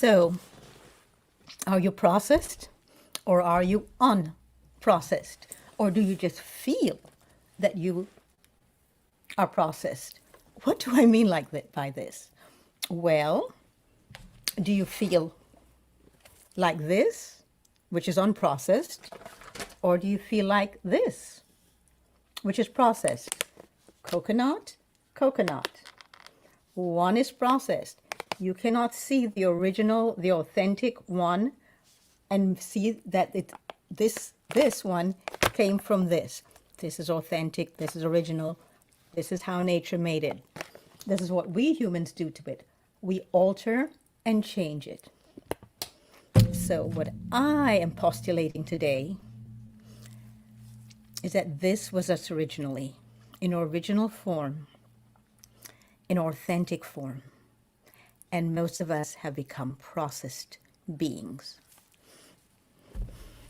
So, are you processed or are you unprocessed? Or do you just feel that you are processed? What do I mean by this? Well, do you feel like this, which is unprocessed, or do you feel like this, which is processed? Coconut, coconut. One is processed. You cannot see the original, the authentic one, and see that this one came from this. This is authentic, this is original, this is how nature made it. This is what we humans do to it. We alter and change it. So what I am postulating today is that this was us originally, in original form, in authentic form. And most of us have become processed beings.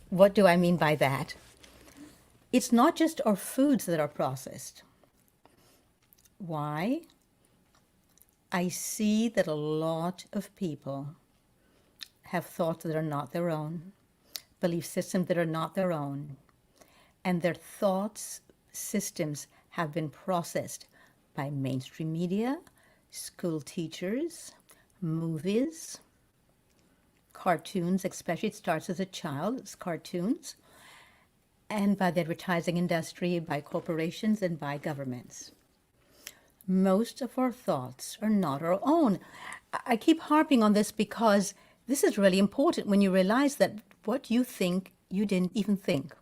What do I mean by that? It's not just our foods that are processed. Why? I see that a lot of people have thoughts that are not their own, belief systems that are not their own, and their thoughts systems have been processed by mainstream media, school teachers, movies, cartoons, especially it starts as a child, it's cartoons, and by the advertising industry, by corporations, and by governments. Most of our thoughts are not our own. I keep harping on this because this is really important when you realize that what you think, you didn't even think.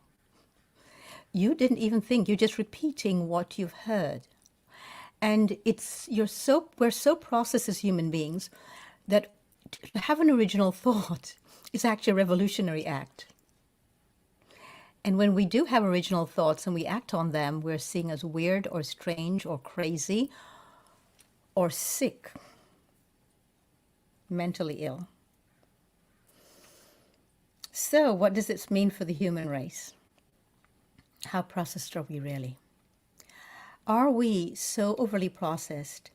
You didn't even think, you're just repeating what you've heard. And we're so processed as human beings that to have an original thought is actually a revolutionary act. And when we do have original thoughts and we act on them, we're seen as weird or strange or crazy or sick, mentally ill. So what does this mean for the human race? How processed are we really? Are we so overly processed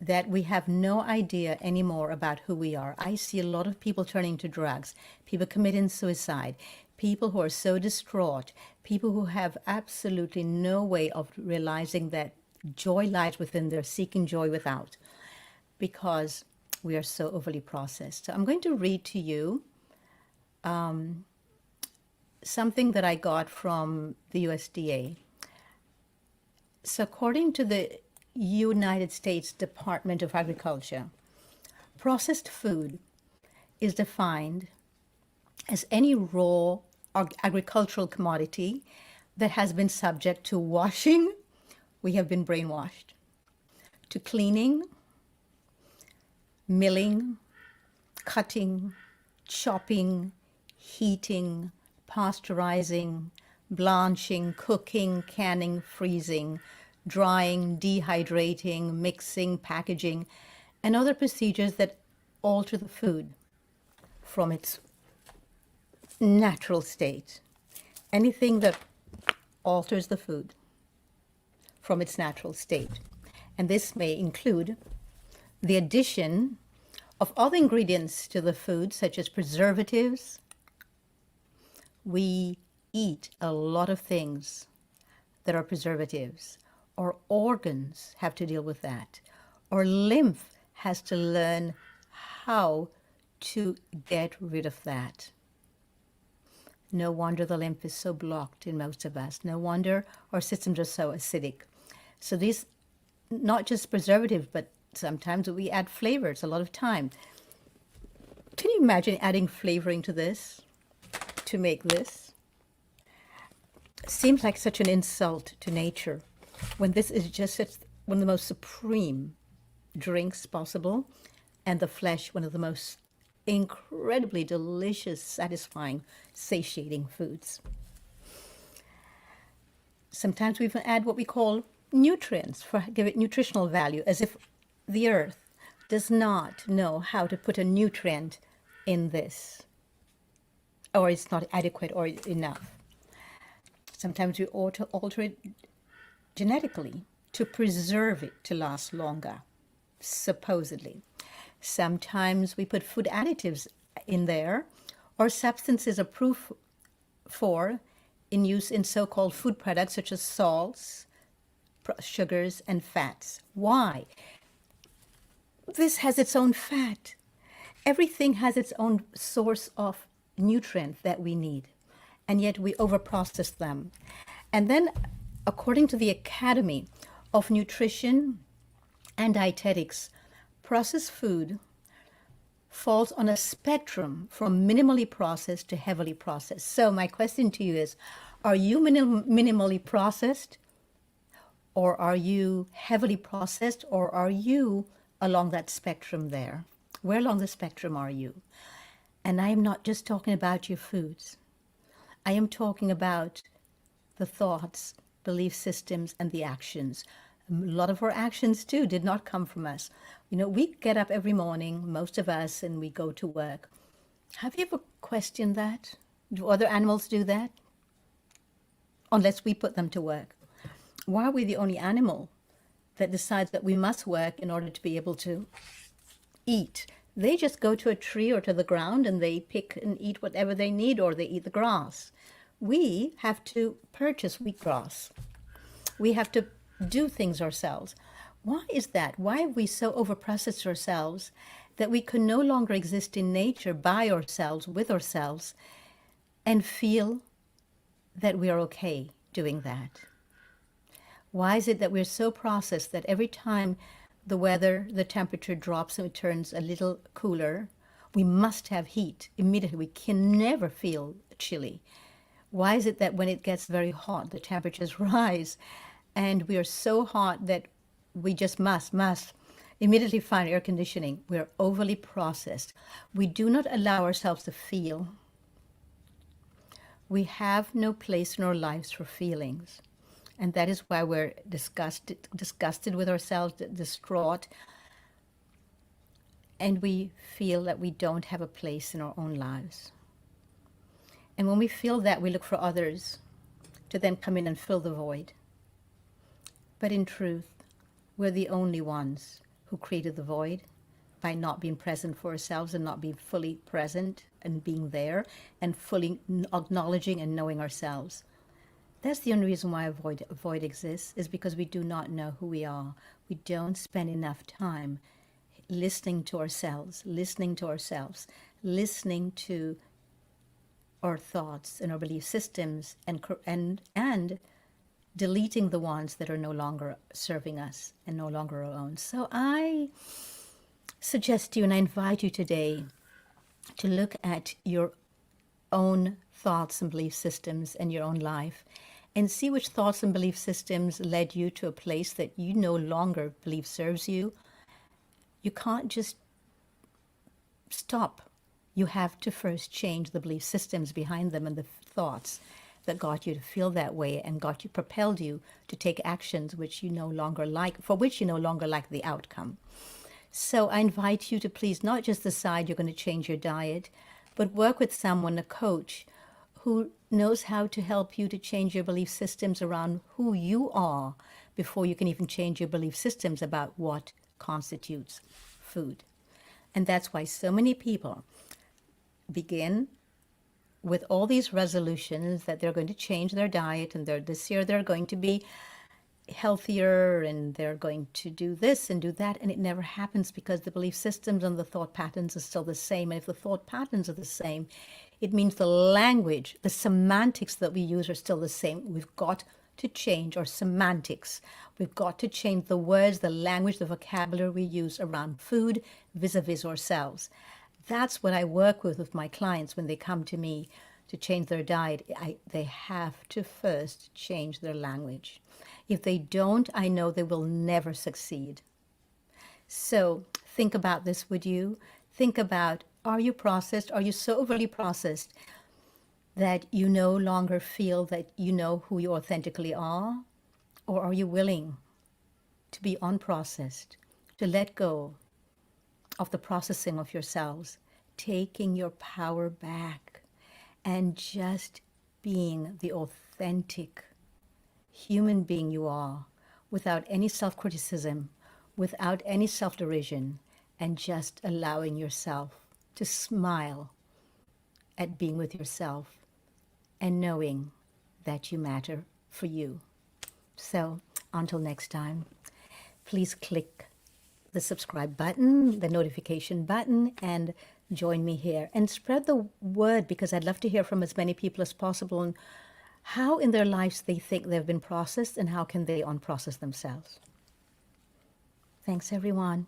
that we have no idea anymore about who we are? I see a lot of people turning to drugs, people committing suicide, people who are so distraught, people who have absolutely no way of realizing that joy lies within, they're seeking joy without, because we are so overly processed. So I'm going to read to you something that I got from the USDA. So according to the United States Department of Agriculture, processed food is defined as any raw agricultural commodity that has been subject to washing, we have been brainwashed, to cleaning, milling, cutting, chopping, heating, pasteurizing, blanching, cooking, canning, freezing, drying, dehydrating, mixing, packaging, and other procedures that alter the food from its natural state. Anything that alters the food from its natural state. And this may include the addition of other ingredients to the food, such as preservatives. We eat a lot of things that are preservatives. Our organs have to deal with that. Our lymph has to learn how to get rid of that. No wonder the lymph is so blocked in most of us. No wonder our systems are so acidic. So these, not just preservatives, but sometimes we add flavors a lot of time. Can you imagine adding flavoring to this, to make this? Seems like such an insult to nature when this is just one of the most supreme drinks possible, and the flesh one of the most incredibly delicious, satisfying, satiating foods. Sometimes we even add what we call nutrients, give it nutritional value, as if the earth does not know how to put a nutrient in this, or it's not adequate or enough. Sometimes we alter it genetically to preserve it to last longer, supposedly. Sometimes we put food additives in there, or substances approved for in use in so-called food products such as salts, sugars, and fats. Why? This has its own fat. Everything has its own source of nutrient that we need, and yet we overprocess them. And then, according to the Academy of Nutrition and Dietetics, processed food falls on a spectrum from minimally processed to heavily processed. So my question to you is, are you minimally processed, or are you heavily processed, or are you along that spectrum there? Where along the spectrum are you? And I am not just talking about your foods. I am talking about the thoughts, belief systems, and the actions. A lot of our actions, too, did not come from us. We get up every morning, most of us, and we go to work. Have you ever questioned that? Do other animals do that? Unless we put them to work. Why are we the only animal that decides that we must work in order to be able to eat? They just go to a tree or to the ground and they pick and eat whatever they need, or they eat the grass. We have to purchase wheatgrass. We have to do things ourselves. Why is that? Why have we so overprocessed ourselves that we can no longer exist in nature by ourselves, with ourselves, and feel that we are okay doing that? Why is it that we're so processed that every time the temperature drops and it turns a little cooler, we must have heat immediately? We can never feel chilly. Why is it that when it gets very hot, the temperatures rise, and we are so hot that we just must immediately find air conditioning? We're overly processed. We do not allow ourselves to feel. We have no place in our lives for feelings. And that is why we're disgusted with ourselves, distraught, and we feel that we don't have a place in our own lives. And when we feel that, we look for others to then come in and fill the void. But in truth, we're the only ones who created the void by not being present for ourselves and not being fully present and being there and fully acknowledging and knowing ourselves. That's the only reason why a void exists, is because we do not know who we are. We don't spend enough time listening to ourselves, listening to our thoughts and our belief systems, and deleting the ones that are no longer serving us and no longer our own. So I suggest to you, and I invite you today to look at your own thoughts and belief systems and your own life, and see which thoughts and belief systems led you to a place that you no longer believe serves you. You can't just stop. You have to first change the belief systems behind them and the thoughts that got you to feel that way and propelled you to take actions which you no longer like, for which you no longer like the outcome. So I invite you to please not just decide you're going to change your diet, but work with someone, a coach, who knows how to help you to change your belief systems around who you are before you can even change your belief systems about what constitutes food. And that's why so many people begin with all these resolutions that they're going to change their diet, and this year they're going to be healthier and they're going to do this and do that, and it never happens because the belief systems and the thought patterns are still the same. And if the thought patterns are the same, it means the language, the semantics that we use are still the same. We've got to change our semantics. We've got to change the words, the language, the vocabulary we use around food vis-a-vis ourselves. That's what I work with my clients when they come to me to change their diet. They have to first change their language. If they don't, I know they will never succeed. So think about this, would you? Think about, are you processed? Are you so overly processed that you no longer feel that you know who you authentically are? Or are you willing to be unprocessed, to let go of the processing of yourselves, taking your power back and just being the authentic human being you are, without any self-criticism, without any self-derision, and just allowing yourself to smile at being with yourself and knowing that you matter for you. So until next time, please click the subscribe button, the notification button, and join me here. And spread the word, because I'd love to hear from as many people as possible on how in their lives they think they've been processed and how can they unprocess themselves. Thanks, everyone.